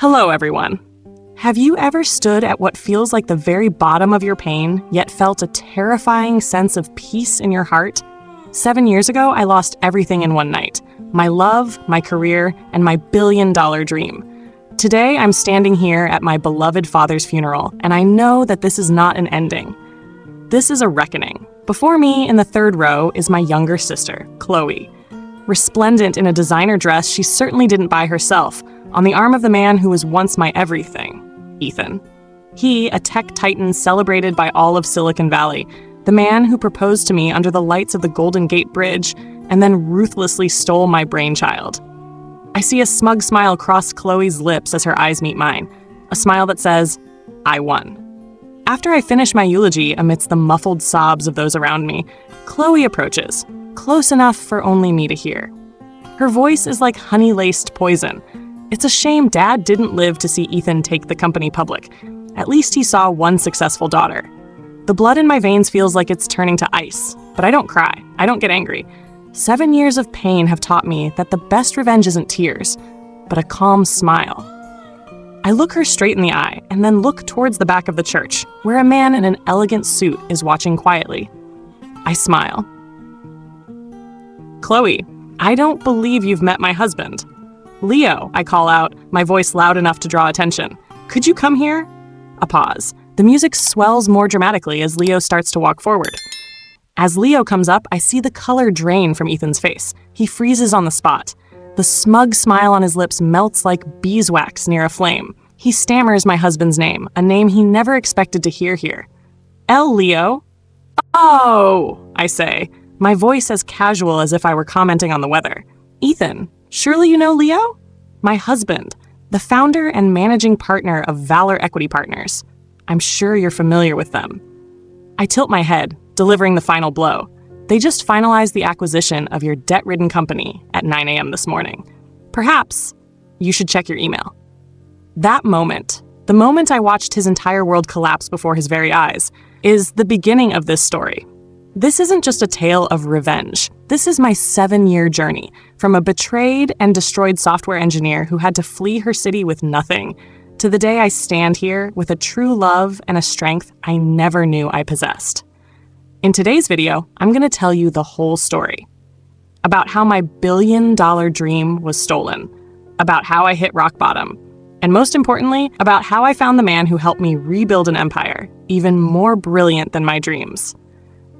Hello, everyone. Have you ever stood at what feels like the very bottom of your pain, yet felt a terrifying sense of peace in your heart? 7 years ago, I lost everything in one night: my love, my career, and my billion-dollar dream. Today, I'm standing here at my beloved father's funeral, and I know that this is not an ending. This is a reckoning. Before me, in the third row, is my younger sister, Chloe. Resplendent in a designer dress she certainly didn't buy herself, on the arm of the man who was once my everything, Ethan. He, a tech titan celebrated by all of Silicon Valley, the man who proposed to me under the lights of the Golden Gate Bridge and then ruthlessly stole my brainchild. I see a smug smile cross Chloe's lips as her eyes meet mine, a smile that says, "I won." After I finish my eulogy amidst the muffled sobs of those around me, Chloe approaches, close enough for only me to hear. Her voice is like honey-laced poison. It's a shame Dad didn't live to see Ethan take the company public. At least he saw one successful daughter. The blood in my veins feels like it's turning to ice, but I don't cry. I don't get angry. 7 years of pain have taught me that the best revenge isn't tears, but a calm smile. I look her straight in the eye and then look towards the back of the church, where a man in an elegant suit is watching quietly. I smile. "Chloe, I don't believe you've met my husband." "Leo," I call out, my voice loud enough to draw attention. "Could you come here?" A pause. The music swells more dramatically as Leo starts to walk forward. As Leo comes up, I see the color drain from Ethan's face. He freezes on the spot. The smug smile on his lips melts like beeswax near a flame. He stammers my husband's name, a name he never expected to hear here. Leo." "Oh," I say, my voice as casual as if I were commenting on the weather. "Ethan, surely you know Leo?" "My husband, the founder and managing partner of Valor Equity Partners. I'm sure you're familiar with them." I tilt my head, delivering the final blow. "They just finalized the acquisition of your debt-ridden company at 9 a.m. this morning. Perhaps you should check your email." That moment, the moment I watched his entire world collapse before his very eyes, is the beginning of this story. This isn't just a tale of revenge. This is my 7-year journey, from a betrayed and destroyed software engineer who had to flee her city with nothing, to the day I stand here with a true love and a strength I never knew I possessed. In today's video, I'm going to tell you the whole story. About how my billion-dollar dream was stolen, about how I hit rock bottom, and most importantly, about how I found the man who helped me rebuild an empire, even more brilliant than my dreams.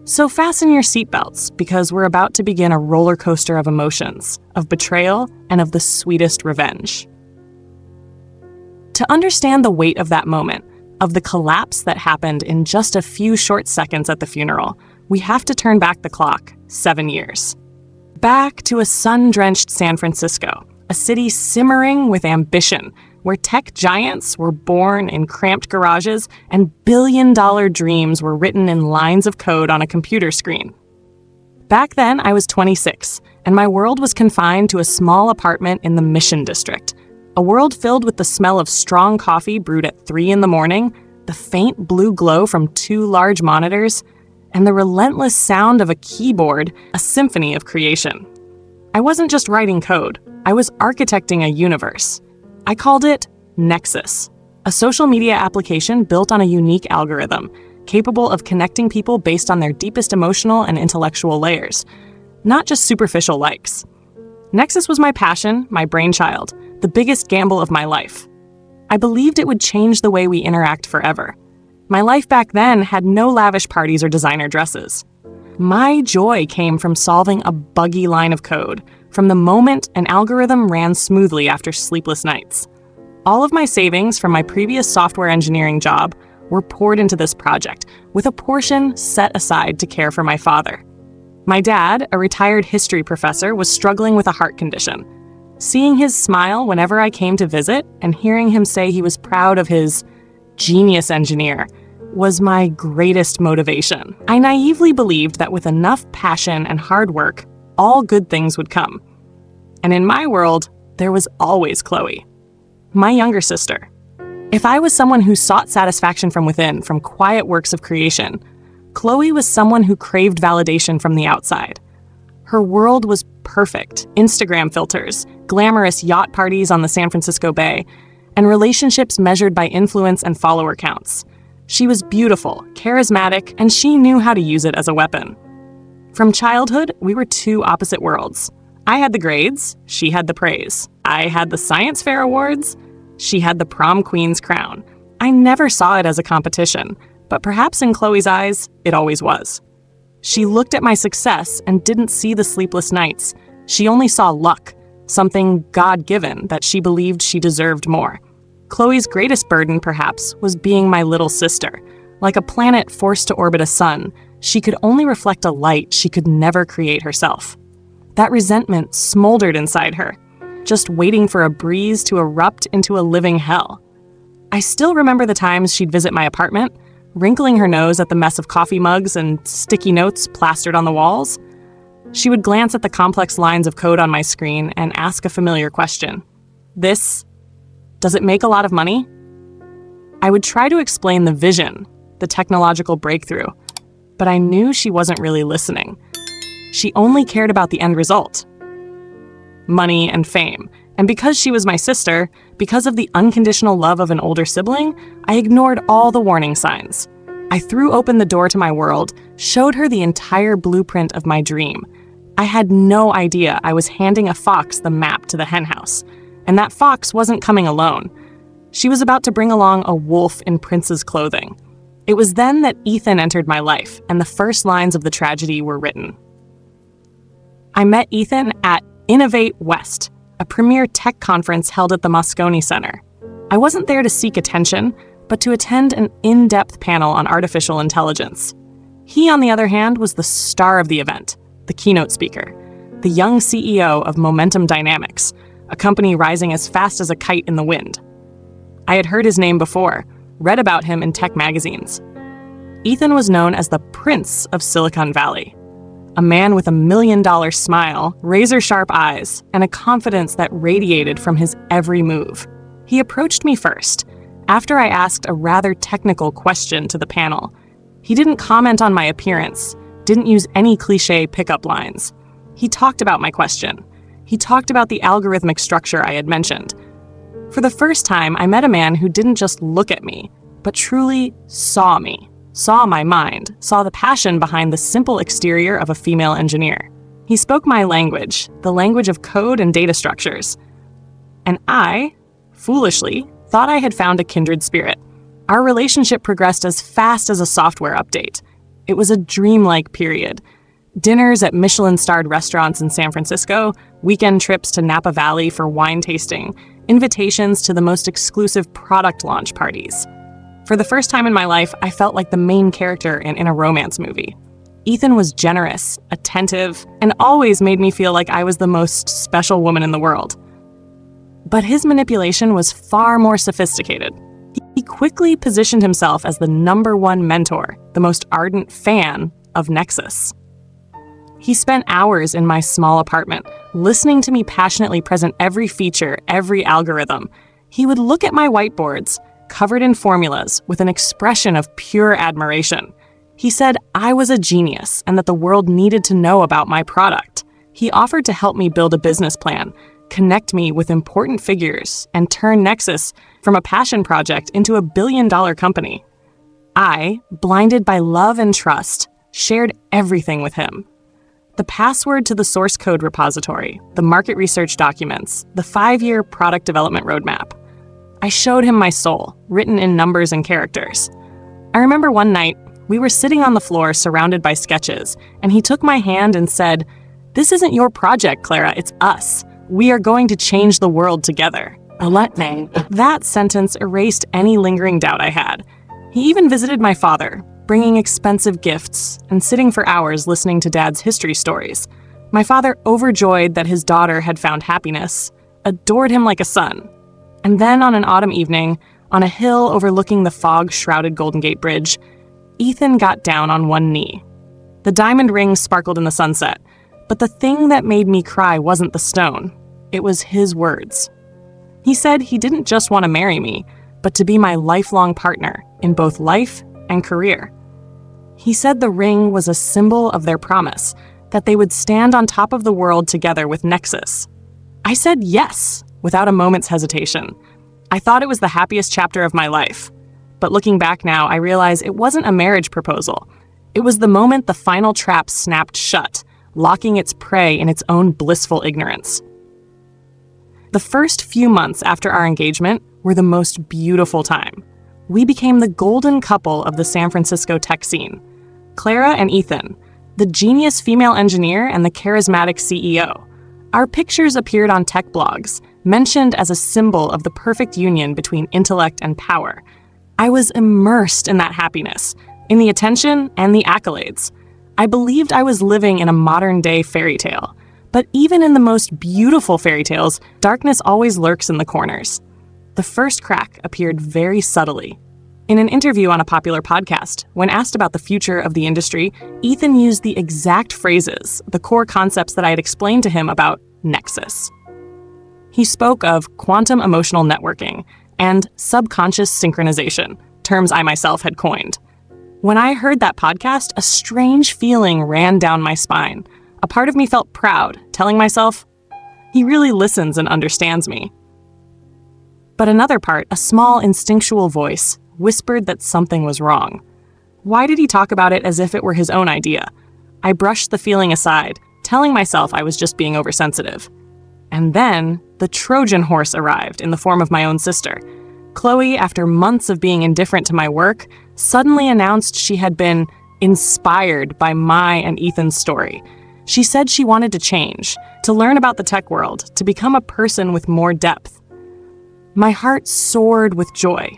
So fasten your seatbelts, because we're about to begin a roller coaster of emotions, of betrayal, and of the sweetest revenge. To understand the weight of that moment, of the collapse that happened in just a few short seconds at the funeral, we have to turn back the clock 7 years. Back to a sun-drenched San Francisco, a city simmering with ambition, where tech giants were born in cramped garages and billion-dollar dreams were written in lines of code on a computer screen. Back then, I was 26, and my world was confined to a small apartment in the Mission District, a world filled with the smell of strong coffee brewed at 3 in the morning, the faint blue glow from 2 large monitors, and the relentless sound of a keyboard, a symphony of creation. I wasn't just writing code, I was architecting a universe. I called it Nexus, a social media application built on a unique algorithm, capable of connecting people based on their deepest emotional and intellectual layers, not just superficial likes. Nexus was my passion, my brainchild, the biggest gamble of my life. I believed it would change the way we interact forever. My life back then had no lavish parties or designer dresses. My joy came from solving a buggy line of code, from the moment an algorithm ran smoothly after sleepless nights. All of my savings from my previous software engineering job were poured into this project, with a portion set aside to care for my father. My dad, a retired history professor, was struggling with a heart condition. Seeing his smile whenever I came to visit and hearing him say he was proud of his genius engineer was my greatest motivation. I naively believed that with enough passion and hard work, all good things would come. And in my world, there was always Chloe, my younger sister. If I was someone who sought satisfaction from within, from quiet works of creation, Chloe was someone who craved validation from the outside. Her world was perfect: Instagram filters, glamorous yacht parties on the San Francisco Bay, and relationships measured by influence and follower counts. She was beautiful, charismatic, and she knew how to use it as a weapon. From childhood, we were two opposite worlds. I had the grades, she had the praise. I had the science fair awards, she had the prom queen's crown. I never saw it as a competition, but perhaps in Chloe's eyes, it always was. She looked at my success and didn't see the sleepless nights. She only saw luck, something God-given that she believed she deserved more. Chloe's greatest burden, perhaps, was being my little sister. Like a planet forced to orbit a sun, she could only reflect a light she could never create herself. That resentment smoldered inside her, just waiting for a breeze to erupt into a living hell. I still remember the times she'd visit my apartment, wrinkling her nose at the mess of coffee mugs and sticky notes plastered on the walls. She would glance at the complex lines of code on my screen and ask a familiar question. Does it make a lot of money? I would try to explain the vision, the technological breakthrough, but I knew she wasn't really listening. She only cared about the end result. Money and fame. And because she was my sister, because of the unconditional love of an older sibling, I ignored all the warning signs. I threw open the door to my world, showed her the entire blueprint of my dream. I had no idea I was handing a fox the map to the henhouse, and that fox wasn't coming alone. She was about to bring along a wolf in prince's clothing. It was then that Ethan entered my life, and the first lines of the tragedy were written. I met Ethan at Innovate West, a premier tech conference held at the Moscone Center. I wasn't there to seek attention, but to attend an in-depth panel on artificial intelligence. He, on the other hand, was the star of the event, the keynote speaker, the young CEO of Momentum Dynamics, a company rising as fast as a kite in the wind. I had heard his name before, read about him in tech magazines. Ethan was known as the Prince of Silicon Valley, a man with $1 million smile, razor-sharp eyes, and a confidence that radiated from his every move. He approached me first, after I asked a rather technical question to the panel. He didn't comment on my appearance, didn't use any cliché pickup lines. He talked about my question. He talked about the algorithmic structure I had mentioned. For the first time, I met a man who didn't just look at me, but truly saw me, saw my mind, saw the passion behind the simple exterior of a female engineer. He spoke my language, the language of code and data structures. And I, foolishly, thought I had found a kindred spirit. Our relationship progressed as fast as a software update. It was a dreamlike period. Dinners at Michelin-starred restaurants in San Francisco, weekend trips to Napa Valley for wine tasting, invitations to the most exclusive product launch parties. For the first time in my life, I felt like the main character in a romance movie. Ethan was generous, attentive, and always made me feel like I was the most special woman in the world. But his manipulation was far more sophisticated. He quickly positioned himself as the #1 mentor, the most ardent fan of Nexus. He spent hours in my small apartment, listening to me passionately present every feature, every algorithm. He would look at my whiteboards, covered in formulas, with an expression of pure admiration. He said I was a genius and that the world needed to know about my product. He offered to help me build a business plan, connect me with important figures, and turn Nexus from a passion project into a billion-dollar company. I, blinded by love and trust, shared everything with him. The password to the source code repository, the market research documents, the 5-year product development roadmap. I showed him my soul, written in numbers and characters. I remember one night, we were sitting on the floor surrounded by sketches, and he took my hand and said, "This isn't your project, Clara, it's us. We are going to change the world together." That sentence erased any lingering doubt I had. He even visited my father, bringing expensive gifts and sitting for hours listening to Dad's history stories. My father, overjoyed that his daughter had found happiness, adored him like a son. And then on an autumn evening, on a hill overlooking the fog-shrouded Golden Gate Bridge, Ethan got down on one knee. The diamond ring sparkled in the sunset, but the thing that made me cry wasn't the stone. It was his words. He said he didn't just want to marry me, but to be my lifelong partner in both life and career. He said the ring was a symbol of their promise, that they would stand on top of the world together with Nexus. I said yes, without a moment's hesitation. I thought it was the happiest chapter of my life. But looking back now, I realize it wasn't a marriage proposal. It was the moment the final trap snapped shut, locking its prey in its own blissful ignorance. The first few months after our engagement were the most beautiful time. We became the golden couple of the San Francisco tech scene. Clara and Ethan, the genius female engineer and the charismatic CEO. Our pictures appeared on tech blogs, mentioned as a symbol of the perfect union between intellect and power. I was immersed in that happiness, in the attention and the accolades. I believed I was living in a modern-day fairy tale. But even in the most beautiful fairy tales, darkness always lurks in the corners. The first crack appeared very subtly. In an interview on a popular podcast, when asked about the future of the industry, Ethan used the exact phrases, the core concepts that I had explained to him about Nexus. He spoke of quantum emotional networking and subconscious synchronization, terms I myself had coined. When I heard that podcast, a strange feeling ran down my spine. A part of me felt proud, telling myself, he really listens and understands me. But another part, a small instinctual voice, whispered that something was wrong. Why did he talk about it as if it were his own idea? I brushed the feeling aside, telling myself I was just being oversensitive. And then, the Trojan horse arrived in the form of my own sister. Chloe, after months of being indifferent to my work, suddenly announced she had been inspired by my and Ethan's story. She said she wanted to change, to learn about the tech world, to become a person with more depth. My heart soared with joy.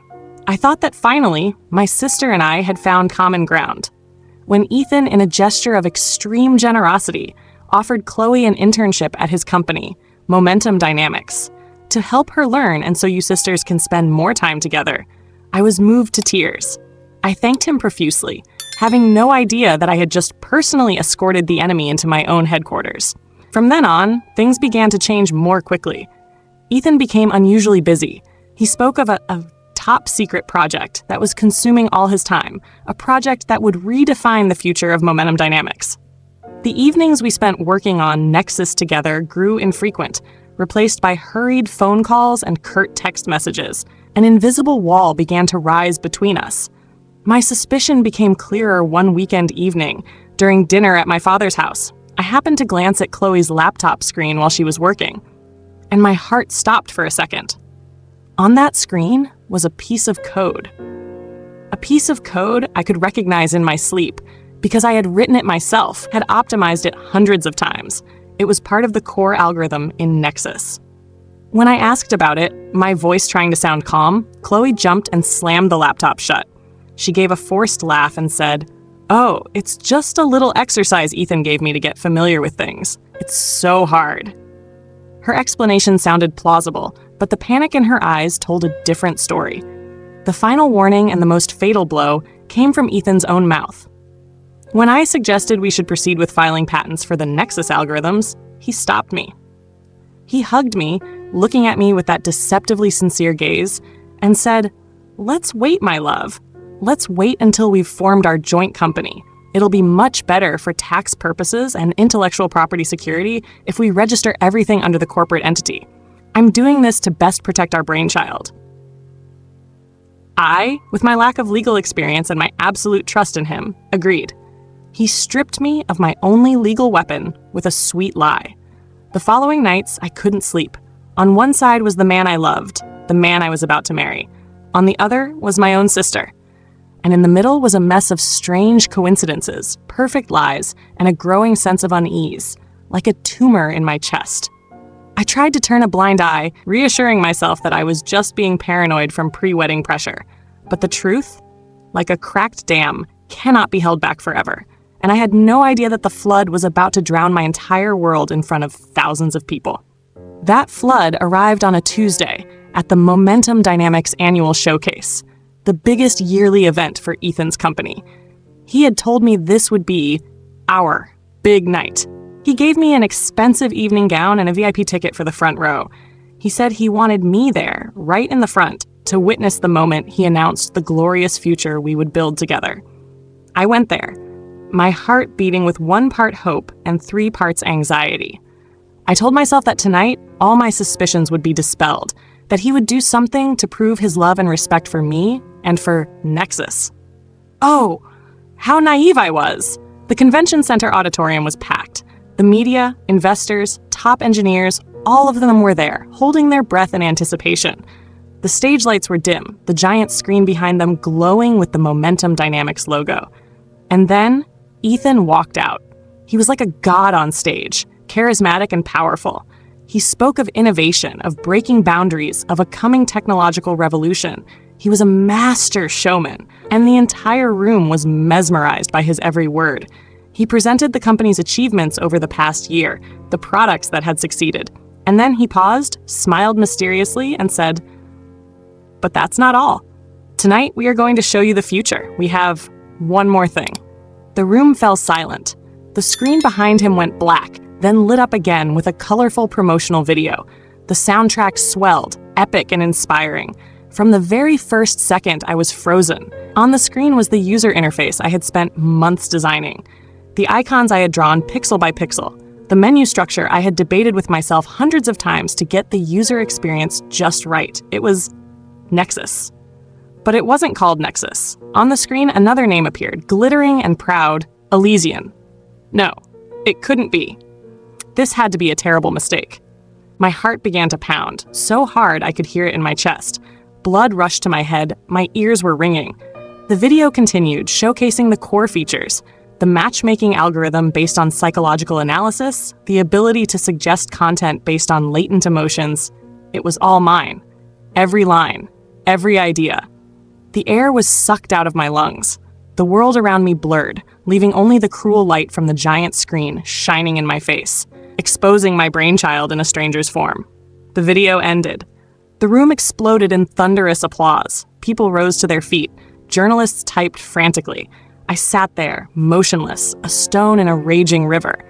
I thought that finally, my sister and I had found common ground. When Ethan, in a gesture of extreme generosity, offered Chloe an internship at his company, Momentum Dynamics, to help her learn and so you sisters can spend more time together, I was moved to tears. I thanked him profusely, having no idea that I had just personally escorted the enemy into my own headquarters. From then on, things began to change more quickly. Ethan became unusually busy. He spoke of a top-secret project that was consuming all his time, a project that would redefine the future of Momentum Dynamics. The evenings we spent working on Nexus together grew infrequent, replaced by hurried phone calls and curt text messages. An invisible wall began to rise between us. My suspicion became clearer one weekend evening, during dinner at my father's house. I happened to glance at Chloe's laptop screen while she was working, and my heart stopped for a second. On that screen was a piece of code. A piece of code I could recognize in my sleep, because I had written it myself, had optimized it hundreds of times. It was part of the core algorithm in Nexus. When I asked about it, my voice trying to sound calm, Chloe jumped and slammed the laptop shut. She gave a forced laugh and said, "Oh, it's just a little exercise Ethan gave me to get familiar with things. It's so hard." Her explanation sounded plausible, but the panic in her eyes told a different story. The final warning and the most fatal blow came from Ethan's own mouth. When I suggested we should proceed with filing patents for the Nexus algorithms, he stopped me. He hugged me, looking at me with that deceptively sincere gaze, and said, "Let's wait, my love. Let's wait until we've formed our joint company. It'll be much better for tax purposes and intellectual property security if we register everything under the corporate entity. I'm doing this to best protect our brainchild." I, with my lack of legal experience and my absolute trust in him, agreed. He stripped me of my only legal weapon with a sweet lie. The following nights, I couldn't sleep. On one side was the man I loved, the man I was about to marry. On the other was my own sister. And in the middle was a mess of strange coincidences, perfect lies, and a growing sense of unease, like a tumor in my chest. I tried to turn a blind eye, reassuring myself that I was just being paranoid from pre-wedding pressure. But the truth, like a cracked dam, cannot be held back forever. And I had no idea that the flood was about to drown my entire world in front of thousands of people. That flood arrived on a Tuesday at the Momentum Dynamics annual showcase, the biggest yearly event for Ethan's company. He had told me this would be our big night. He gave me an expensive evening gown and a VIP ticket for the front row. He said he wanted me there, right in the front, to witness the moment he announced the glorious future we would build together. I went there, my heart beating with 1 part hope and 3 parts anxiety. I told myself that tonight, all my suspicions would be dispelled, that he would do something to prove his love and respect for me and for Nexus. Oh, how naive I was! The convention center auditorium was packed. The media, investors, top engineers, all of them were there, holding their breath in anticipation. The stage lights were dim, the giant screen behind them glowing with the Momentum Dynamics logo. And then, Ethan walked out. He was like a god on stage, charismatic and powerful. He spoke of innovation, of breaking boundaries, of a coming technological revolution. He was a master showman, and the entire room was mesmerized by his every word. He presented the company's achievements over the past year, the products that had succeeded. And then he paused, smiled mysteriously, and said, "But that's not all. Tonight, we are going to show you the future. We have one more thing." The room fell silent. The screen behind him went black, then lit up again with a colorful promotional video. The soundtrack swelled, epic and inspiring. From the very first second, I was frozen. On the screen was the user interface I had spent months designing. The icons I had drawn pixel by pixel. The menu structure I had debated with myself hundreds of times to get the user experience just right. It was Nexus. But it wasn't called Nexus. On the screen, another name appeared, glittering and proud, Elysian. No, it couldn't be. This had to be a terrible mistake. My heart began to pound, so hard I could hear it in my chest. Blood rushed to my head, my ears were ringing. The video continued, showcasing the core features: the matchmaking algorithm based on psychological analysis, the ability to suggest content based on latent emotions. It was all mine. Every line, every idea. The air was sucked out of my lungs. The world around me blurred, leaving only the cruel light from the giant screen shining in my face, exposing my brainchild in a stranger's form. The video ended. The room exploded in thunderous applause. People rose to their feet. Journalists typed frantically. I sat there, motionless, a stone in a raging river.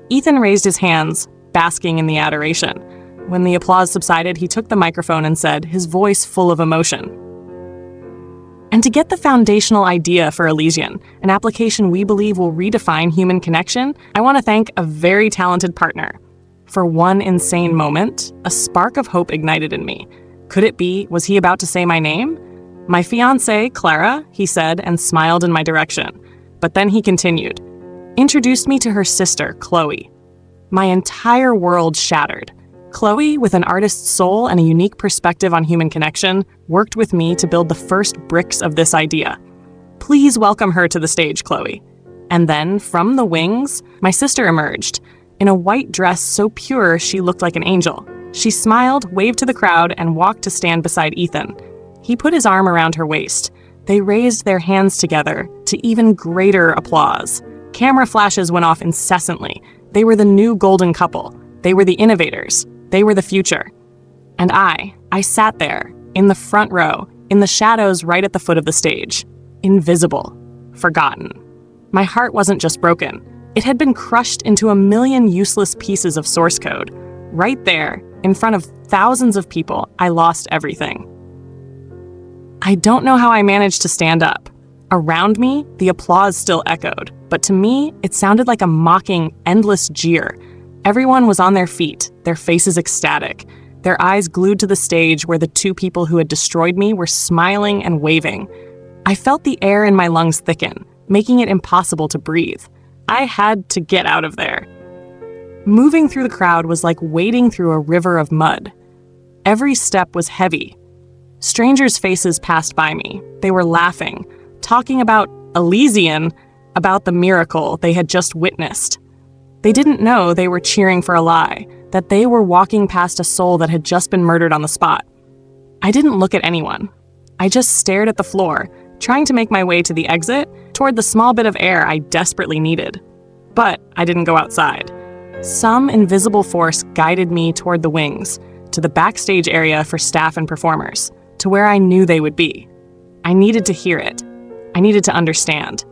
Ethan raised his hands, basking in the adoration. When the applause subsided, he took the microphone and said, his voice full of emotion, "And to get the foundational idea for Elysian, an application we believe will redefine human connection, I want to thank a very talented partner. For one insane moment, a spark of hope ignited in me. Could it be, was he about to say my name? My fiancé, Clara, he said, and smiled in my direction. But then he continued, introduced me to her sister, Chloe. My entire world shattered. Chloe, with an artist's soul and a unique perspective on human connection, worked with me to build the first bricks of this idea. Please welcome her to the stage, Chloe." And then, from the wings, my sister emerged, in a white dress so pure she looked like an angel. She smiled, waved to the crowd, and walked to stand beside Ethan. He put his arm around her waist. They raised their hands together to even greater applause. Camera flashes went off incessantly. They were the new golden couple. They were the innovators. They were the future. And I sat there, in the front row, in the shadows right at the foot of the stage. Invisible. Forgotten. My heart wasn't just broken. It had been crushed into a million useless pieces of source code. Right there, in front of thousands of people, I lost everything. I don't know how I managed to stand up. Around me, the applause still echoed, but to me, it sounded like a mocking, endless jeer. Everyone was on their feet, their faces ecstatic, their eyes glued to the stage where the two people who had destroyed me were smiling and waving. I felt the air in my lungs thicken, making it impossible to breathe. I had to get out of there. Moving through the crowd was like wading through a river of mud. Every step was heavy. Strangers' faces passed by me. They were laughing, talking about Elysian, about the miracle they had just witnessed. They didn't know they were cheering for a lie, that they were walking past a soul that had just been murdered on the spot. I didn't look at anyone. I just stared at the floor, trying to make my way to the exit, toward the small bit of air I desperately needed. But I didn't go outside. Some invisible force guided me toward the wings, to the backstage area for staff and performers, to where I knew they would be. I needed to hear it. I needed to understand.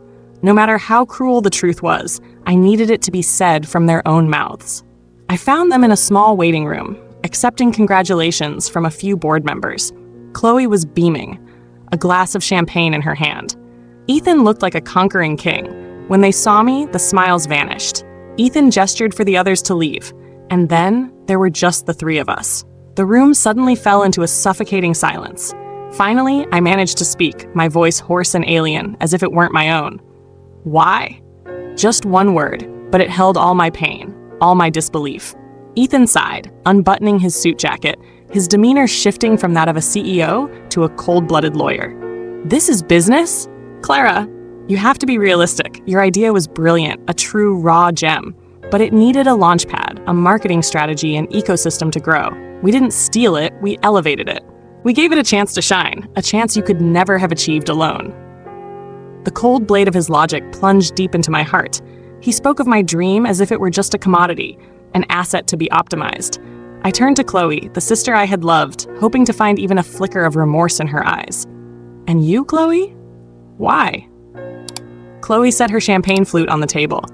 No matter how cruel the truth was, I needed it to be said from their own mouths. I found them in a small waiting room, accepting congratulations from a few board members. Chloe was beaming, a glass of champagne in her hand. Ethan looked like a conquering king. When they saw me, the smiles vanished. Ethan gestured for the others to leave, and then there were just the three of us. The room suddenly fell into a suffocating silence. Finally, I managed to speak, my voice hoarse and alien, as if it weren't my own. Why? Just one word, but it held all my pain, all my disbelief. Ethan sighed, unbuttoning his suit jacket, his demeanor shifting from that of a CEO to a cold-blooded lawyer. This is business? Clara, you have to be realistic. Your idea was brilliant, a true raw gem. But it needed a launchpad, a marketing strategy, and ecosystem to grow. We didn't steal it, we elevated it. We gave it a chance to shine, a chance you could never have achieved alone. The cold blade of his logic plunged deep into my heart. He spoke of my dream as if it were just a commodity, an asset to be optimized. I turned to Chloe, the sister I had loved, hoping to find even a flicker of remorse in her eyes. And you, Chloe? Why? Chloe set her champagne flute on the table.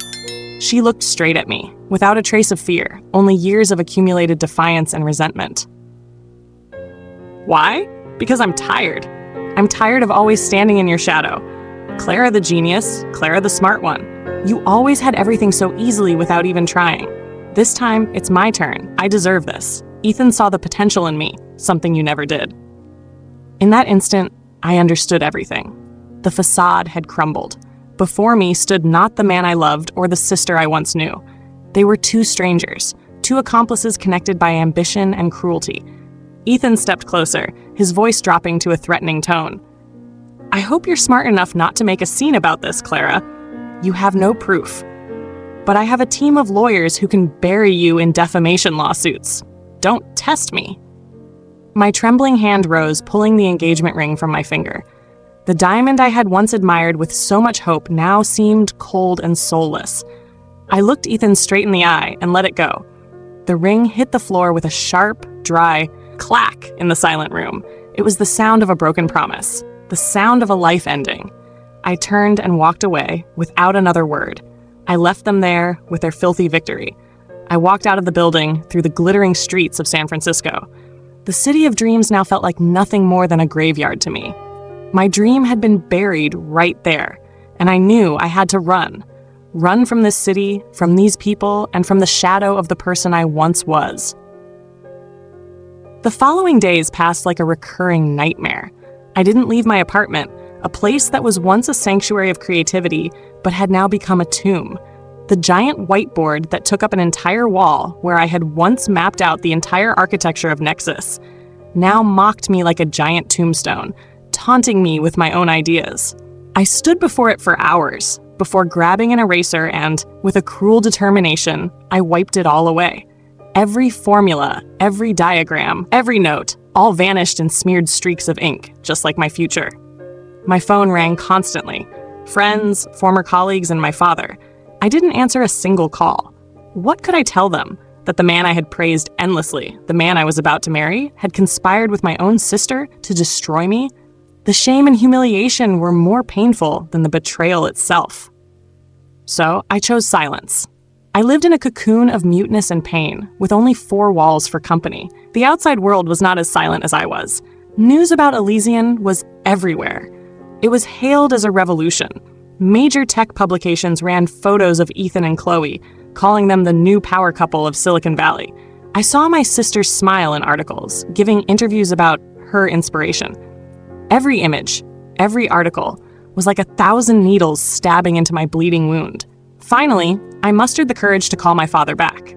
She looked straight at me, without a trace of fear, only years of accumulated defiance and resentment. Why? Because I'm tired. I'm tired of always standing in your shadow. Clara the genius, Clara the smart one. You always had everything so easily without even trying. This time, it's my turn. I deserve this. Ethan saw the potential in me, something you never did. In that instant, I understood everything. The facade had crumbled. Before me stood not the man I loved or the sister I once knew. They were two strangers, two accomplices connected by ambition and cruelty. Ethan stepped closer, his voice dropping to a threatening tone. I hope you're smart enough not to make a scene about this, Clara. You have no proof. But I have a team of lawyers who can bury you in defamation lawsuits. Don't test me. My trembling hand rose, pulling the engagement ring from my finger. The diamond I had once admired with so much hope now seemed cold and soulless. I looked Ethan straight in the eye and let it go. The ring hit the floor with a sharp, dry clack in the silent room. It was the sound of a broken promise, the sound of a life ending. I turned and walked away without another word. I left them there with their filthy victory. I walked out of the building through the glittering streets of San Francisco. The city of dreams now felt like nothing more than a graveyard to me. My dream had been buried right there, and I knew I had to run. Run from this city, from these people, and from the shadow of the person I once was. The following days passed like a recurring nightmare. I didn't leave my apartment, a place that was once a sanctuary of creativity, but had now become a tomb. The giant whiteboard that took up an entire wall, where I had once mapped out the entire architecture of Nexus, now mocked me like a giant tombstone, taunting me with my own ideas. I stood before it for hours, before grabbing an eraser and, with a cruel determination, I wiped it all away. Every formula, every diagram, every note, all vanished in smeared streaks of ink, just like my future. My phone rang constantly. Friends, former colleagues, and my father. I didn't answer a single call. What could I tell them? That the man I had praised endlessly, the man I was about to marry, had conspired with my own sister to destroy me? The shame and humiliation were more painful than the betrayal itself. So I chose silence. I lived in a cocoon of muteness and pain, with only 4 walls for company. The outside world was not as silent as I was. News about Elysian was everywhere. It was hailed as a revolution. Major tech publications ran photos of Ethan and Chloe, calling them the new power couple of Silicon Valley. I saw my sister smile in articles, giving interviews about her inspiration. Every image, every article, was like 1,000 needles stabbing into my bleeding wound. Finally, I mustered the courage to call my father back.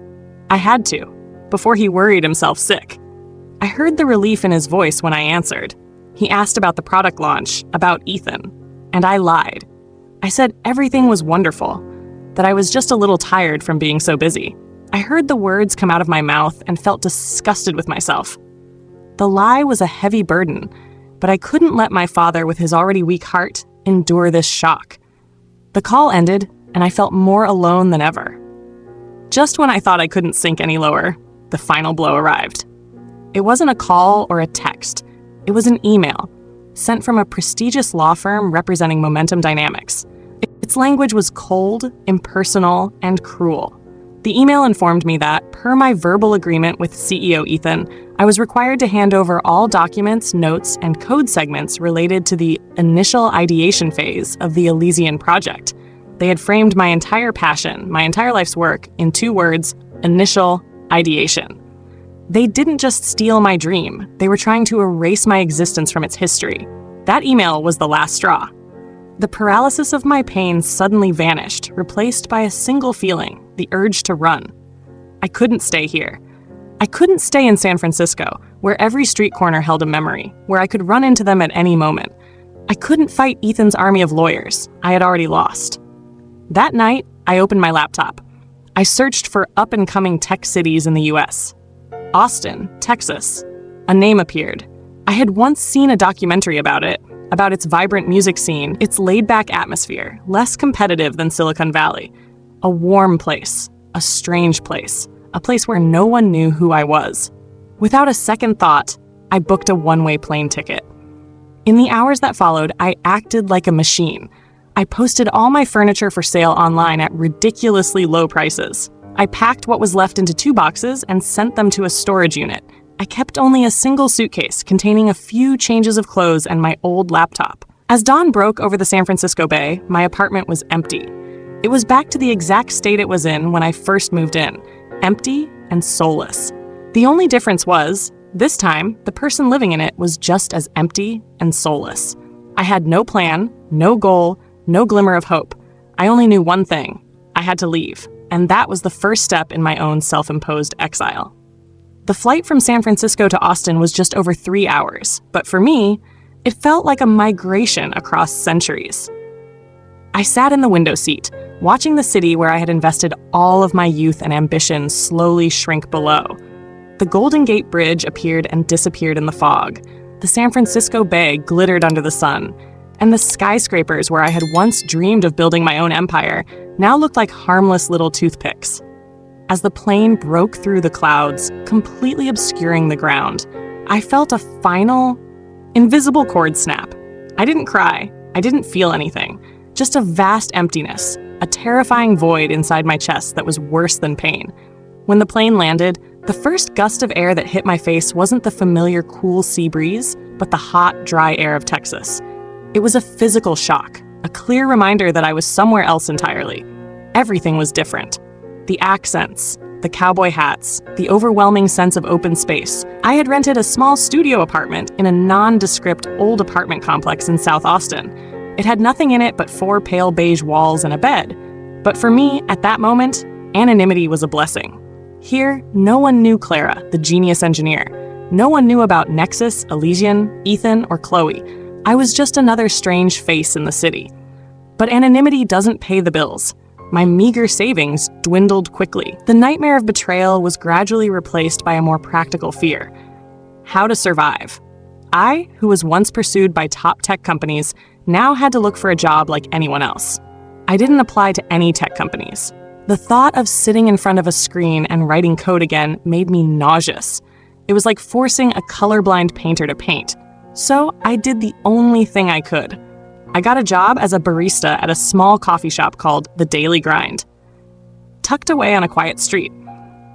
I had to, before he worried himself sick. I heard the relief in his voice when I answered. He asked about the product launch, about Ethan, and I lied. I said everything was wonderful, that I was just a little tired from being so busy. I heard the words come out of my mouth and felt disgusted with myself. The lie was a heavy burden, but I couldn't let my father, with his already weak heart, endure this shock. The call ended, and I felt more alone than ever. Just when I thought I couldn't sink any lower, the final blow arrived. It wasn't a call or a text. It was an email, sent from a prestigious law firm representing Momentum Dynamics. Its language was cold, impersonal, and cruel. The email informed me that, per my verbal agreement with CEO Ethan, I was required to hand over all documents, notes, and code segments related to the initial ideation phase of the Elysian project. They had framed my entire passion, my entire life's work, in 2 words: initial ideation. They didn't just steal my dream, they were trying to erase my existence from its history. That email was the last straw. The paralysis of my pain suddenly vanished, replaced by a single feeling, the urge to run. I couldn't stay here. I couldn't stay in San Francisco, where every street corner held a memory, where I could run into them at any moment. I couldn't fight Ethan's army of lawyers. I had already lost. That night, I opened my laptop. I searched for up-and-coming tech cities in the US. Austin, Texas. A name appeared. I had once seen a documentary about it, about its vibrant music scene, its laid-back atmosphere, less competitive than Silicon Valley. A warm place, a strange place, a place where no one knew who I was. Without a second thought, I booked a one-way plane ticket. In the hours that followed, I acted like a machine. I posted all my furniture for sale online at ridiculously low prices. I packed what was left into 2 boxes and sent them to a storage unit. I kept only a single suitcase containing a few changes of clothes and my old laptop. As dawn broke over the San Francisco Bay, my apartment was empty. It was back to the exact state it was in when I first moved in, empty and soulless. The only difference was, this time, the person living in it was just as empty and soulless. I had no plan, no goal, no glimmer of hope. I only knew one thing. I had to leave, and that was the first step in my own self-imposed exile. The flight from San Francisco to Austin was just over 3 hours, but for me, it felt like a migration across centuries. I sat in the window seat, watching the city where I had invested all of my youth and ambition slowly shrink below. The Golden Gate Bridge appeared and disappeared in the fog. The San Francisco Bay glittered under the sun, and the skyscrapers where I had once dreamed of building my own empire now looked like harmless little toothpicks. As the plane broke through the clouds, completely obscuring the ground, I felt a final, invisible cord snap. I didn't cry. I didn't feel anything. Just a vast emptiness, a terrifying void inside my chest that was worse than pain. When the plane landed, the first gust of air that hit my face wasn't the familiar cool sea breeze, but the hot, dry air of Texas. It was a physical shock, a clear reminder that I was somewhere else entirely. Everything was different. The accents, the cowboy hats, the overwhelming sense of open space. I had rented a small studio apartment in a nondescript old apartment complex in South Austin. It had nothing in it but 4 pale beige walls and a bed. But for me, at that moment, anonymity was a blessing. Here, no one knew Clara, the genius engineer. No one knew about Nexus, Elysian, Ethan, or Chloe. I was just another strange face in the city. But anonymity doesn't pay the bills. My meager savings dwindled quickly. The nightmare of betrayal was gradually replaced by a more practical fear. How to survive. I, who was once pursued by top tech companies, now had to look for a job like anyone else. I didn't apply to any tech companies. The thought of sitting in front of a screen and writing code again made me nauseous. It was like forcing a colorblind painter to paint. So I did the only thing I could. I got a job as a barista at a small coffee shop called The Daily Grind, tucked away on a quiet street.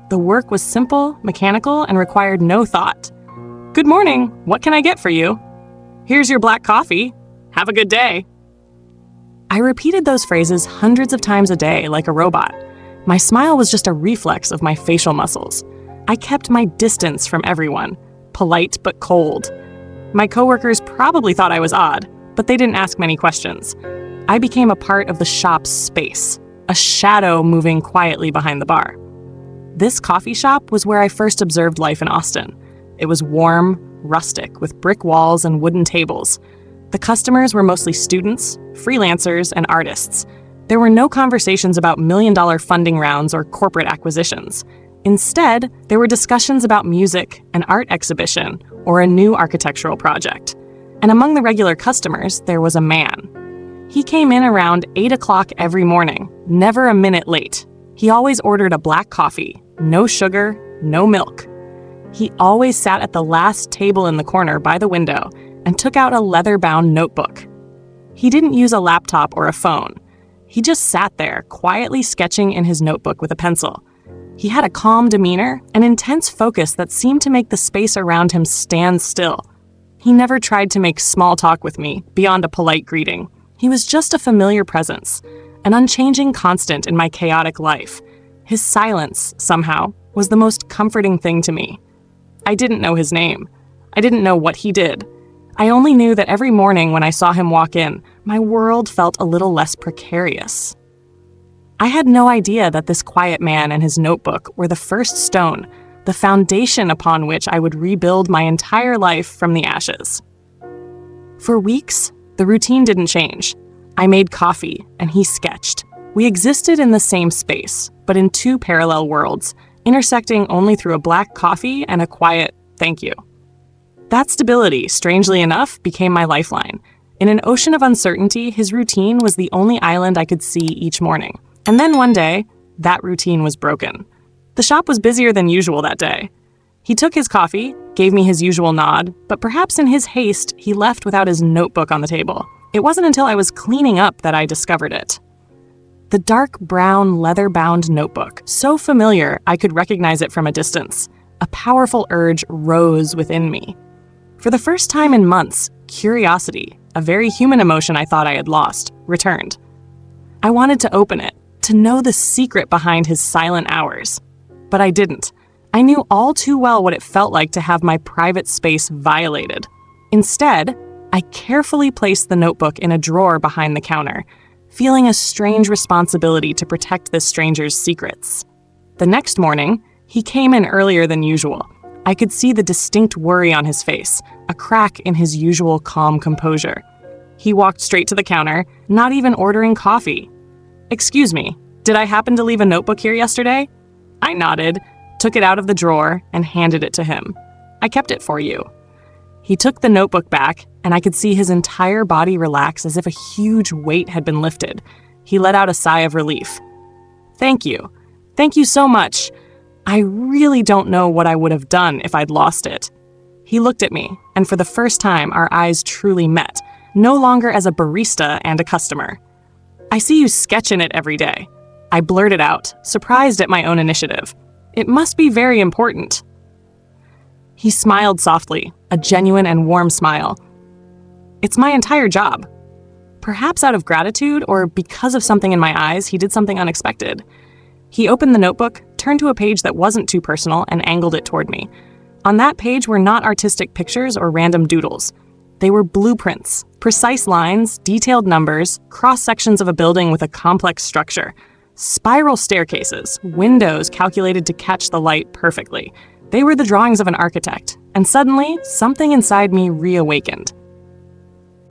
The work was simple, mechanical, and required no thought. "Good morning, what can I get for you?" "Here's your black coffee. Have a good day." I repeated those phrases hundreds of times a day like a robot. My smile was just a reflex of my facial muscles. I kept my distance from everyone, polite but cold. My coworkers probably thought I was odd, but they didn't ask many questions. I became a part of the shop's space, a shadow moving quietly behind the bar. This coffee shop was where I first observed life in Austin. It was warm, rustic, with brick walls and wooden tables. The customers were mostly students, freelancers, and artists. There were no conversations about million-dollar funding rounds or corporate acquisitions. Instead, there were discussions about music, an art exhibition, or a new architectural project. And among the regular customers, there was a man. He came in around 8 o'clock every morning, never a minute late. He always ordered a black coffee, no sugar, no milk. He always sat at the last table in the corner by the window and took out a leather-bound notebook. He didn't use a laptop or a phone. He just sat there, quietly sketching in his notebook with a pencil. He had a calm demeanor, an intense focus that seemed to make the space around him stand still. He never tried to make small talk with me, beyond a polite greeting. He was just a familiar presence, an unchanging constant in my chaotic life. His silence, somehow, was the most comforting thing to me. I didn't know his name. I didn't know what he did. I only knew that every morning when I saw him walk in, my world felt a little less precarious. I had no idea that this quiet man and his notebook were the first stone, the foundation upon which I would rebuild my entire life from the ashes. For weeks, the routine didn't change. I made coffee, and he sketched. We existed in the same space, but in two parallel worlds, intersecting only through a black coffee and a quiet thank you. That stability, strangely enough, became my lifeline. In an ocean of uncertainty, his routine was the only island I could see each morning. And then one day, that routine was broken. The shop was busier than usual that day. He took his coffee, gave me his usual nod, but perhaps in his haste, he left without his notebook on the table. It wasn't until I was cleaning up that I discovered it. The dark brown leather-bound notebook, so familiar I could recognize it from a distance. A powerful urge rose within me. For the first time in months, curiosity, a very human emotion I thought I had lost, returned. I wanted to open it, to know the secret behind his silent hours. But I didn't. I knew all too well what it felt like to have my private space violated. Instead, I carefully placed the notebook in a drawer behind the counter, feeling a strange responsibility to protect this stranger's secrets. The next morning, he came in earlier than usual. I could see the distinct worry on his face, a crack in his usual calm composure. He walked straight to the counter, not even ordering coffee. "Excuse me, did I happen to leave a notebook here yesterday?" I nodded, took it out of the drawer, and handed it to him. "I kept it for you." He took the notebook back, and I could see his entire body relax as if a huge weight had been lifted. He let out a sigh of relief. "Thank you. Thank you so much. I really don't know what I would have done if I'd lost it." He looked at me, and for the first time our eyes truly met, no longer as a barista and a customer. "I see you sketch in it every day." I blurted out, surprised at my own initiative. "It must be very important." He smiled softly, a genuine and warm smile. "It's my entire job." Perhaps out of gratitude or because of something in my eyes, he did something unexpected. He opened the notebook, turned to a page that wasn't too personal, and angled it toward me. On that page were not artistic pictures or random doodles. They were blueprints, precise lines, detailed numbers, cross-sections of a building with a complex structure, spiral staircases, windows calculated to catch the light perfectly. They were the drawings of an architect, and suddenly, something inside me reawakened.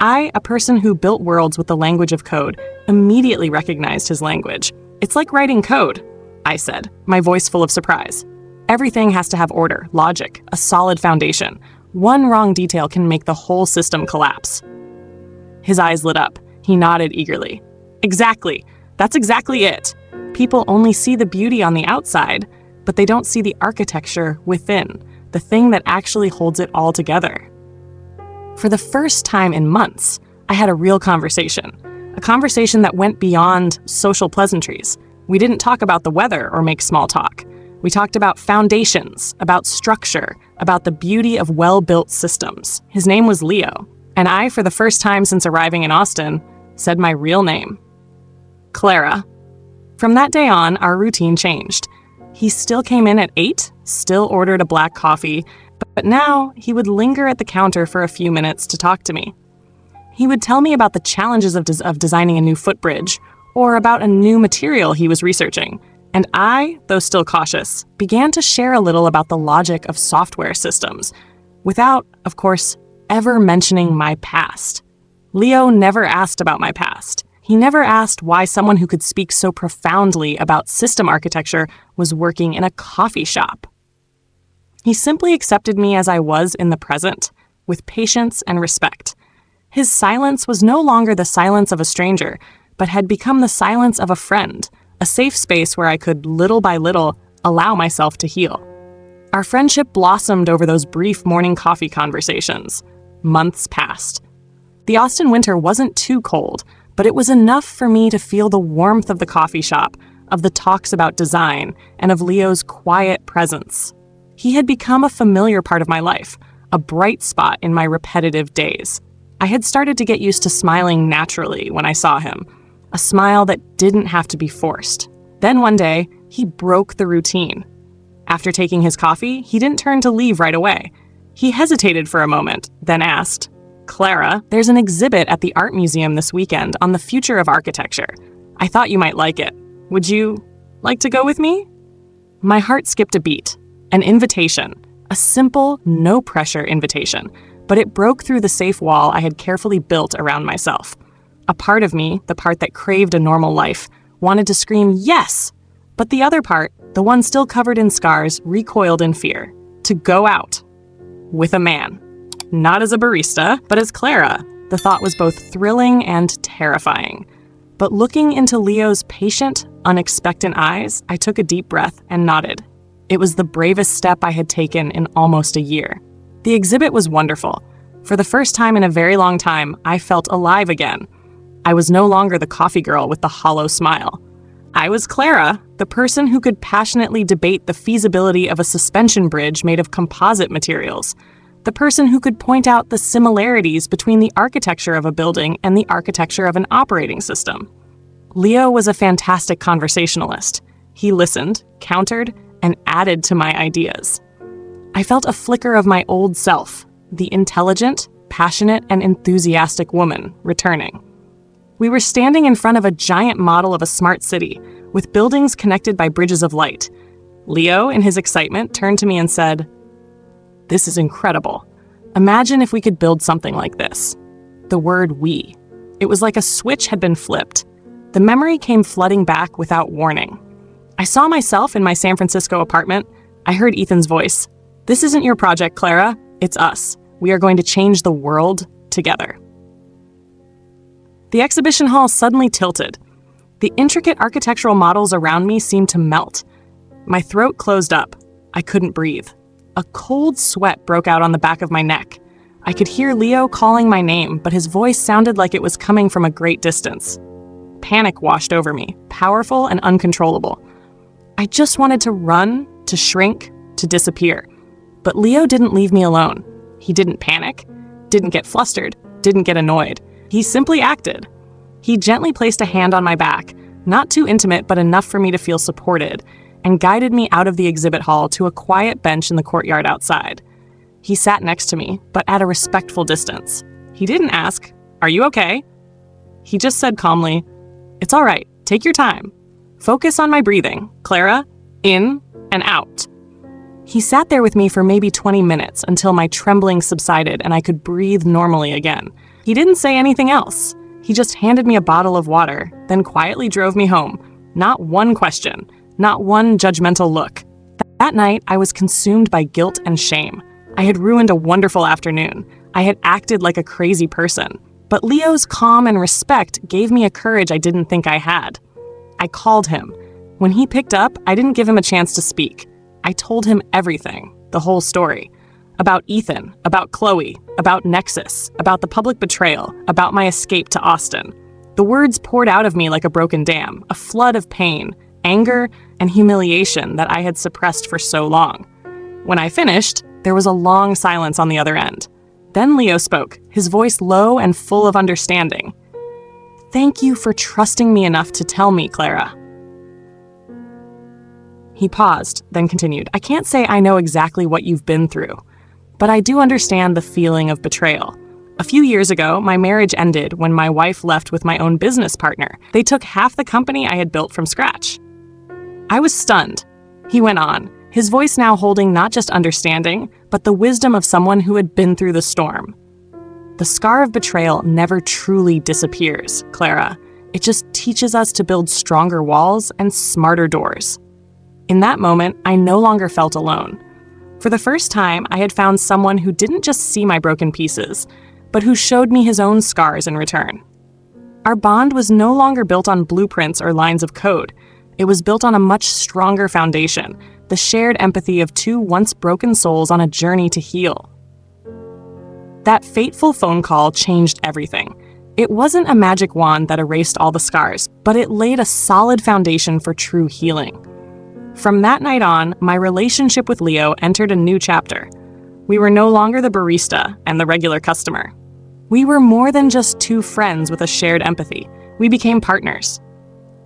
I, a person who built worlds with the language of code, immediately recognized his language. "It's like writing code," I said, my voice full of surprise. "Everything has to have order, logic, a solid foundation. One wrong detail can make the whole system collapse." His eyes lit up. He nodded eagerly. "Exactly. That's exactly it. People only see the beauty on the outside, but they don't see the architecture within, the thing that actually holds it all together." For the first time in months, I had a real conversation. A conversation that went beyond social pleasantries. We didn't talk about the weather or make small talk. We talked about foundations, about structure, about the beauty of well-built systems. His name was Leo, and I, for the first time since arriving in Austin, said my real name. Clara. From that day on, our routine changed. He still came in at 8, still ordered a black coffee, but now he would linger at the counter for a few minutes to talk to me. He would tell me about the challenges of designing a new footbridge, or about a new material he was researching. And I, though still cautious, began to share a little about the logic of software systems, without, of course, ever mentioning my past. Leo never asked about my past. He never asked why someone who could speak so profoundly about system architecture was working in a coffee shop. He simply accepted me as I was in the present, with patience and respect. His silence was no longer the silence of a stranger, but had become the silence of a friend, a safe space where I could, little by little, allow myself to heal. Our friendship blossomed over those brief morning coffee conversations. Months passed. The Austin winter wasn't too cold, but it was enough for me to feel the warmth of the coffee shop, of the talks about design, and of Leo's quiet presence. He had become a familiar part of my life, a bright spot in my repetitive days. I had started to get used to smiling naturally when I saw him, a smile that didn't have to be forced. Then one day, he broke the routine. After taking his coffee, he didn't turn to leave right away. He hesitated for a moment, then asked, "Clara, there's an exhibit at the Art Museum this weekend on the future of architecture. I thought you might like it. Would you like to go with me?" My heart skipped a beat. An invitation. A simple, no-pressure invitation. But it broke through the safe wall I had carefully built around myself. A part of me, the part that craved a normal life, wanted to scream yes. But the other part, the one still covered in scars, recoiled in fear. To go out. With a man. Not as a barista, but as Clara. The thought was both thrilling and terrifying. But looking into Leo's patient, unexpectant eyes, I took a deep breath and nodded. It was the bravest step I had taken in almost a year. The exhibit was wonderful. For the first time in a very long time, I felt alive again. I was no longer the coffee girl with the hollow smile. I was Clara, the person who could passionately debate the feasibility of a suspension bridge made of composite materials. The person who could point out the similarities between the architecture of a building and the architecture of an operating system. Leo was a fantastic conversationalist. He listened, countered, and added to my ideas. I felt a flicker of my old self, the intelligent, passionate, and enthusiastic woman, returning. We were standing in front of a giant model of a smart city, with buildings connected by bridges of light. Leo, in his excitement, turned to me and said, "This is incredible. Imagine if we could build something like this." The word "we." It was like a switch had been flipped. The memory came flooding back without warning. I saw myself in my San Francisco apartment. I heard Ethan's voice. "This isn't your project, Clara. It's us. We are going to change the world together." The exhibition hall suddenly tilted. The intricate architectural models around me seemed to melt. My throat closed up. I couldn't breathe. A cold sweat broke out on the back of my neck. I could hear Leo calling my name, but his voice sounded like it was coming from a great distance. Panic washed over me, powerful and uncontrollable. I just wanted to run, to shrink, to disappear. But Leo didn't leave me alone. He didn't panic, didn't get flustered, didn't get annoyed. He simply acted. He gently placed a hand on my back, not too intimate but enough for me to feel supported, and guided me out of the exhibit hall to a quiet bench in the courtyard outside. He sat next to me, but at a respectful distance. He didn't ask, "Are you okay?" He just said calmly, "It's all right. Take your time. Focus on my breathing, Clara. In and out." He sat there with me for maybe 20 minutes until my trembling subsided and I could breathe normally again. He didn't say anything else. He just handed me a bottle of water, then quietly drove me home. Not one question, not one judgmental look. That night, I was consumed by guilt and shame. I had ruined a wonderful afternoon. I had acted like a crazy person. But Leo's calm and respect gave me a courage I didn't think I had. I called him. When he picked up, I didn't give him a chance to speak. I told him everything, the whole story. About Ethan, about Chloe, about Nexus, about the public betrayal, about my escape to Austin. The words poured out of me like a broken dam, a flood of pain, anger, and humiliation that I had suppressed for so long. When I finished, there was a long silence on the other end. Then Leo spoke, his voice low and full of understanding. "Thank you for trusting me enough to tell me, Clara." He paused, then continued, "I can't say I know exactly what you've been through, but I do understand the feeling of betrayal. A few years ago, my marriage ended when my wife left with my own business partner. They took half the company I had built from scratch." I was stunned. He went on, his voice now holding not just understanding, but the wisdom of someone who had been through the storm. "The scar of betrayal never truly disappears, Clara. It just teaches us to build stronger walls and smarter doors." In that moment, I no longer felt alone. For the first time, I had found someone who didn't just see my broken pieces, but who showed me his own scars in return. Our bond was no longer built on blueprints or lines of code. It was built on a much stronger foundation, the shared empathy of two once broken souls on a journey to heal. That fateful phone call changed everything. It wasn't a magic wand that erased all the scars, but it laid a solid foundation for true healing. From that night on, my relationship with Leo entered a new chapter. We were no longer the barista and the regular customer. We were more than just two friends with a shared empathy. We became partners.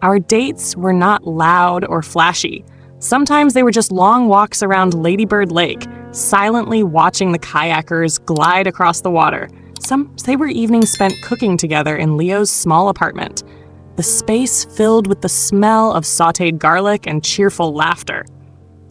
Our dates were not loud or flashy, Sometimes they were just long walks around Ladybird Lake, silently watching the kayakers glide across the water. Some say were evenings spent cooking together in Leo's small apartment, the space filled with the smell of sautéed garlic and cheerful laughter.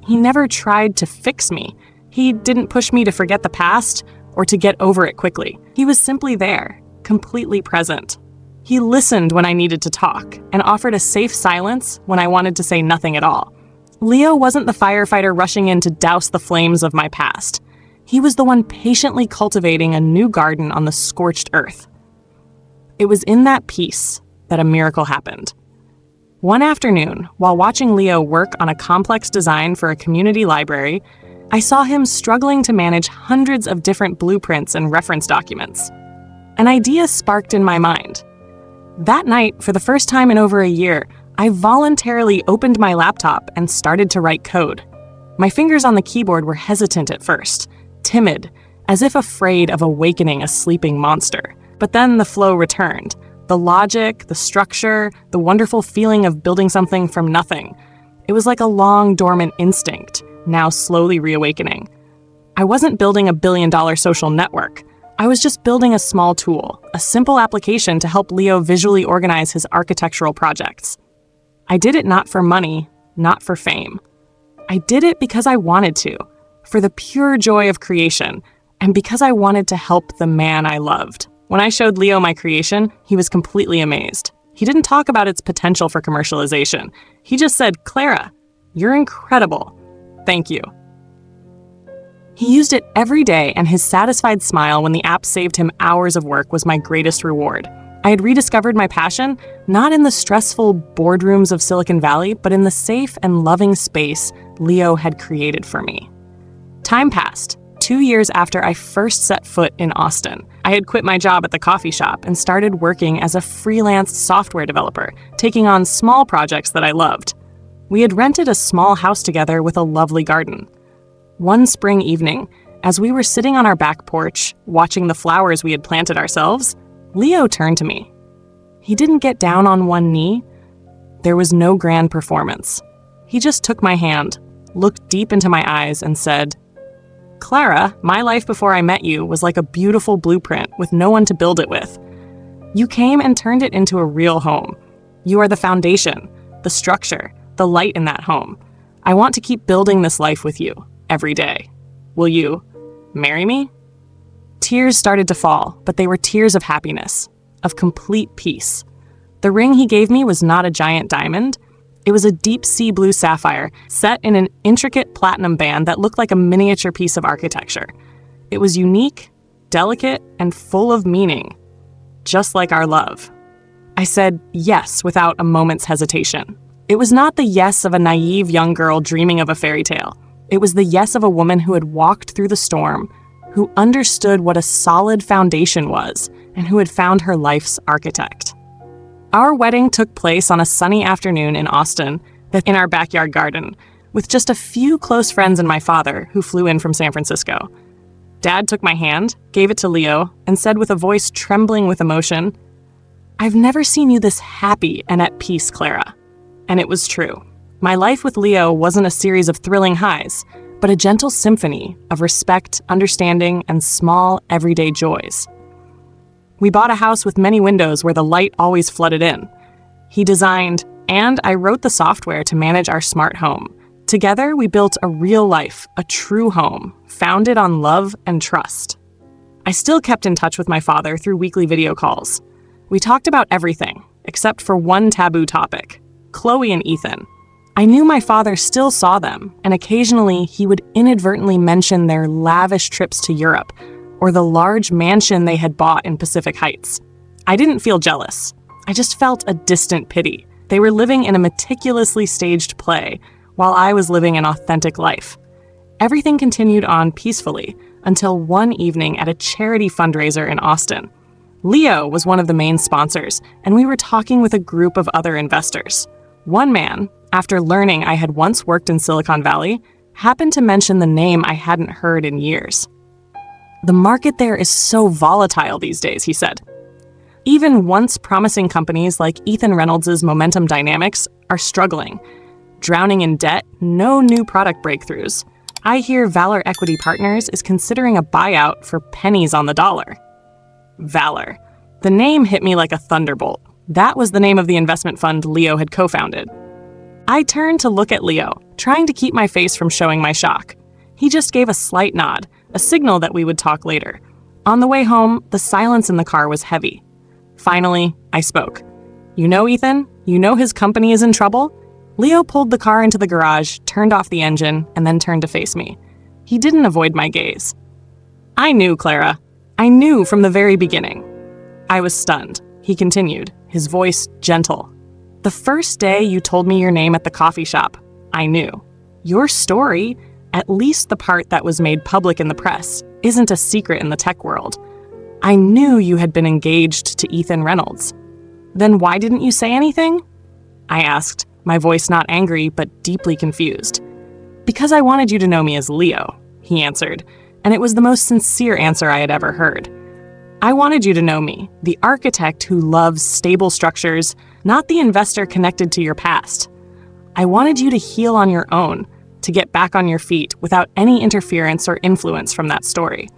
He never tried to fix me. He didn't push me to forget the past or to get over it quickly. He was simply there, completely present. He listened when I needed to talk and offered a safe silence when I wanted to say nothing at all. Leo wasn't the firefighter rushing in to douse the flames of my past. He was the one patiently cultivating a new garden on the scorched earth. It was in that peace that a miracle happened. One afternoon, while watching Leo work on a complex design for a community library, I saw him struggling to manage hundreds of different blueprints and reference documents. An idea sparked in my mind. That night, for the first time in over a year, I voluntarily opened my laptop and started to write code. My fingers on the keyboard were hesitant at first, timid, as if afraid of awakening a sleeping monster. But then the flow returned. The logic, the structure, the wonderful feeling of building something from nothing. It was like a long dormant instinct, now slowly reawakening. I wasn't building a billion-dollar social network. I was just building a small tool, a simple application to help Leo visually organize his architectural projects. I did it not for money, not for fame. I did it because I wanted to, for the pure joy of creation, and because I wanted to help the man I loved. When I showed Leo my creation, he was completely amazed. He didn't talk about its potential for commercialization. He just said, "Clara, you're incredible. Thank you." He used it every day, and his satisfied smile when the app saved him hours of work was my greatest reward. I had rediscovered my passion, not in the stressful boardrooms of Silicon Valley, but in the safe and loving space Leo had created for me. Time passed. 2 years after I first set foot in Austin, I had quit my job at the coffee shop and started working as a freelance software developer, taking on small projects that I loved. We had rented a small house together with a lovely garden. One spring evening, as we were sitting on our back porch, watching the flowers we had planted ourselves, Leo turned to me. He didn't get down on one knee. There was no grand performance. He just took my hand, looked deep into my eyes, and said, "Clara, my life before I met you was like a beautiful blueprint with no one to build it with. You came and turned it into a real home. You are the foundation, the structure, the light in that home. I want to keep building this life with you, every day. Will you marry me?" Tears started to fall, but they were tears of happiness, of complete peace. The ring he gave me was not a giant diamond. It was a deep sea blue sapphire set in an intricate platinum band that looked like a miniature piece of architecture. It was unique, delicate, and full of meaning, just like our love. I said yes without a moment's hesitation. It was not the yes of a naive young girl dreaming of a fairy tale. It was the yes of a woman who had walked through the storm, who understood what a solid foundation was, and who had found her life's architect. Our wedding took place on a sunny afternoon in Austin, in our backyard garden, with just a few close friends and my father, who flew in from San Francisco. Dad took my hand, gave it to Leo, and said with a voice trembling with emotion, "I've never seen you this happy and at peace, Clara." And it was true. My life with Leo wasn't a series of thrilling highs, but a gentle symphony of respect, understanding, and small, everyday joys. We bought a house with many windows where the light always flooded in. He designed, and I wrote the software to manage our smart home. Together, we built a real life, a true home, founded on love and trust. I still kept in touch with my father through weekly video calls. We talked about everything, except for one taboo topic, Chloe and Ethan. I knew my father still saw them, and occasionally he would inadvertently mention their lavish trips to Europe, or the large mansion they had bought in Pacific Heights. I didn't feel jealous. I just felt a distant pity. They were living in a meticulously staged play, while I was living an authentic life. Everything continued on peacefully until one evening at a charity fundraiser in Austin. Leo was one of the main sponsors, and we were talking with a group of other investors. One man, after learning I had once worked in Silicon Valley, happened to mention the name I hadn't heard in years. "The market there is so volatile these days," he said. "Even once promising companies like Ethan Reynolds' Momentum Dynamics are struggling. Drowning in debt, no new product breakthroughs. I hear Valor Equity Partners is considering a buyout for pennies on the dollar. Valor. The name hit me like a thunderbolt. That was the name of the investment fund Leo had co-founded. I turned to look at Leo, trying to keep my face from showing my shock. He just gave a slight nod, a signal that we would talk later. On the way home, the silence in the car was heavy. Finally, I spoke. You know, Ethan, you know his company is in trouble? Leo pulled the car into the garage, turned off the engine, and then turned to face me. He didn't avoid my gaze. I knew, Clara. I knew from the very beginning. I was stunned. He continued, his voice gentle. The first day you told me your name at the coffee shop, I knew. Your story, at least the part that was made public in the press, isn't a secret in the tech world. I knew you had been engaged to Ethan Reynolds. Then why didn't you say anything? I asked, my voice not angry but deeply confused. Because I wanted you to know me as Leo, he answered, and it was the most sincere answer I had ever heard. I wanted you to know me, the architect who loves stable structures, not the investor connected to your past. I wanted you to heal on your own, to get back on your feet without any interference or influence from that story.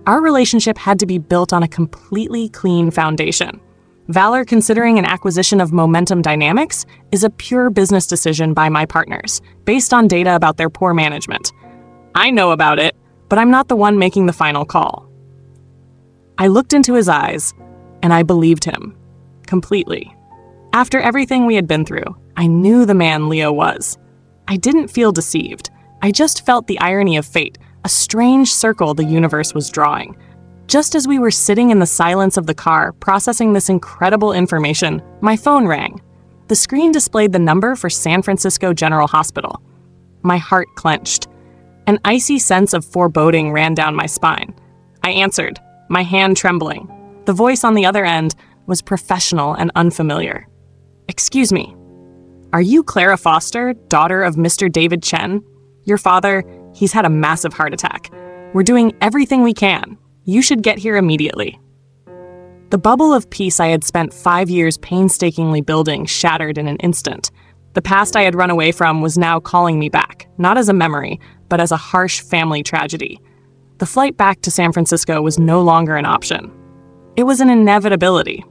Our relationship had to be built on a completely clean foundation. Valor considering an acquisition of Momentum Dynamics is a pure business decision by my partners, based on data about their poor management. I know about it, but I'm not the one making the final call. I looked into his eyes, and I believed him. Completely. After everything we had been through, I knew the man Leo was. I didn't feel deceived. I just felt the irony of fate, a strange circle the universe was drawing. Just as we were sitting in the silence of the car, processing this incredible information, my phone rang. The screen displayed the number for San Francisco General Hospital. My heart clenched. An icy sense of foreboding ran down my spine. I answered, my hand trembling. The voice on the other end was professional and unfamiliar. Excuse me. Are you Clara Foster, daughter of Mr. David Chen? Your father, he's had a massive heart attack. We're doing everything we can. You should get here immediately. The bubble of peace I had spent 5 years painstakingly building shattered in an instant. The past I had run away from was now calling me back, not as a memory, but as a harsh family tragedy. The flight back to San Francisco was no longer an option. It was an inevitability.